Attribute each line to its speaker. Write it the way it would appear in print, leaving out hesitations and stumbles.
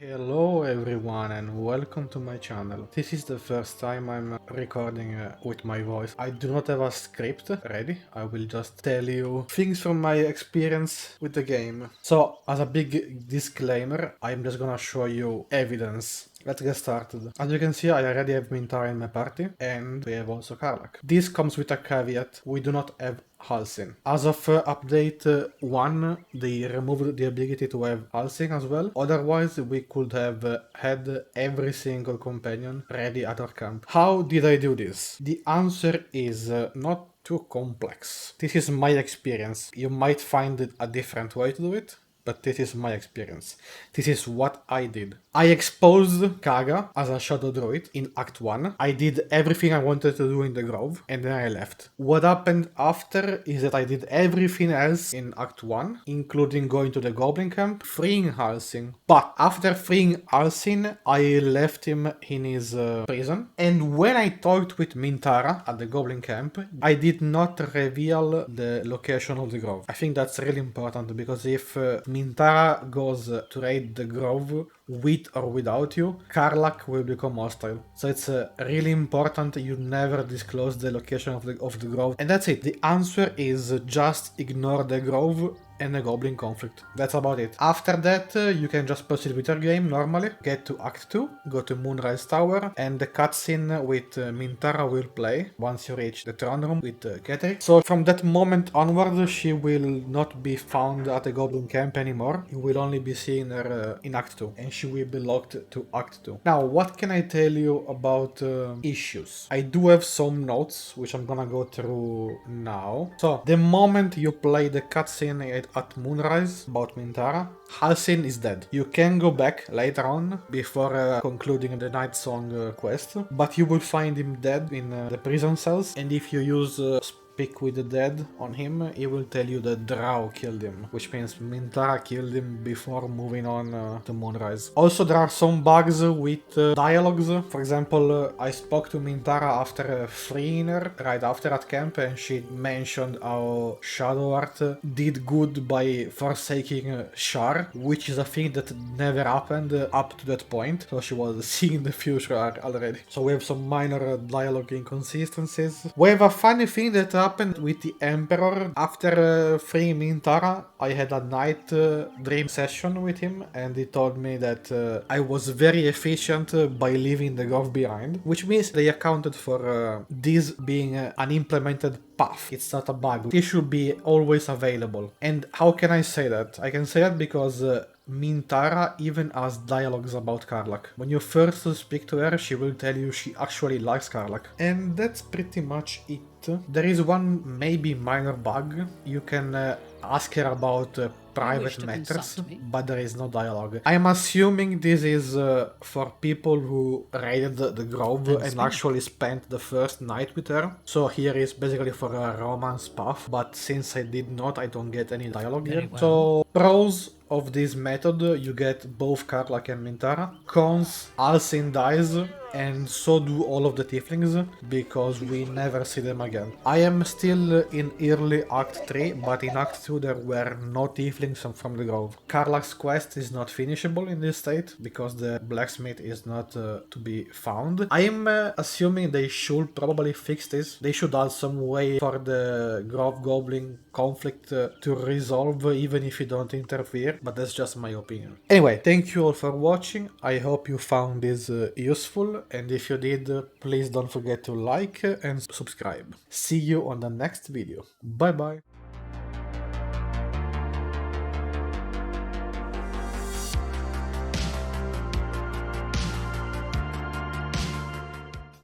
Speaker 1: Hello everyone and welcome to my channel. This is the first time I'm recording with my voice. I do not have a script ready. I will just tell you things from my experience with the game. So, as a big disclaimer, I'm just gonna show you evidence. Let's get started. As you can see, I already have Minthara in my party, and we have also Karlach. This comes with a caveat: we do not have Halsin. As of update 1, they removed the ability to have Halsin as well. Otherwise, we could have had every single companion ready at our camp. How did I do this? The answer is not too complex. This is my experience. You might find a different way to do it, but this is my experience. This is what I did. I exposed Kaga as a Shadow Druid in Act 1. I did everything I wanted to do in the Grove, and then I left. What happened after is that I did everything else in Act 1, including going to the Goblin Camp, freeing Halsin. But after freeing Halsin, I left him in his prison. And when I talked with Minthara at the Goblin Camp, I did not reveal the location of the Grove. I think that's really important, because if Minthara goes to raid the Grove with or without you, Karlach will become hostile. So it's really important you never disclose the location of the Grove. And that's it. The answer is just ignore the Grove and the Goblin conflict. That's about it. After that, you can just proceed with your game normally, get to Act 2, go to Moonrise Tower, and the cutscene with Minthara will play once you reach the throne room with Ketri. So from that moment onward, she will not be found at the Goblin camp anymore. You will only be seeing her in Act 2, and she will be locked to Act 2. Now, what can I tell you about issues? I do have some notes, which I'm gonna go through now. So, the moment you play the cutscene at Moonrise about Minthara, Halsin is dead. You can go back later on before concluding the Night Song quest, but you will find him dead in the prison cells, and if you use Speak with the Dead on him, he will tell you that Drow killed him, which means Minthara killed him before moving on to Moonrise. Also, there are some bugs with dialogues. For example, I spoke to Minthara after freeing her, right after at camp, and she mentioned how Shadowheart did good by forsaking Shar, which is a thing that never happened up to that point, so she was seeing the future already. So we have some minor dialogue inconsistencies. We have a funny thing that happened with the Emperor. After freeing Minthara, I had a night dream session with him, and he told me that I was very efficient by leaving the Grove behind, which means they accounted for this being an implemented path. It's not a bug. It should be always available. And how can I say that? I can say that because Minthara even has dialogues about Karlach. When you first speak to her, she will tell you she actually likes Karlach. And that's pretty much it. There is one maybe minor bug. You can ask her about private matters, but there is no dialogue. I'm assuming this is for people who raided the Grove and actually spent the first night with her. So here is basically for a romance path, but since I did not, I don't get any dialogue here.
Speaker 2: Well.
Speaker 1: So pros of this method: you get both Karlach and Minthara. Cons: Halsin dies, and so do all of the Tieflings, because we never see them again. I am still in early Act 3, but in Act 2 there were no Tieflings from the Grove. Karlach's quest is not finishable in this state, because the blacksmith is not to be found. I am assuming they should probably fix this. They should add some way for the Grove Goblin conflict to resolve, even if you don't interfere, but that's just my opinion. Anyway, thank you all for watching. I hope you found this useful, and if you did, please don't forget to like and subscribe. See you on the next video. Bye bye.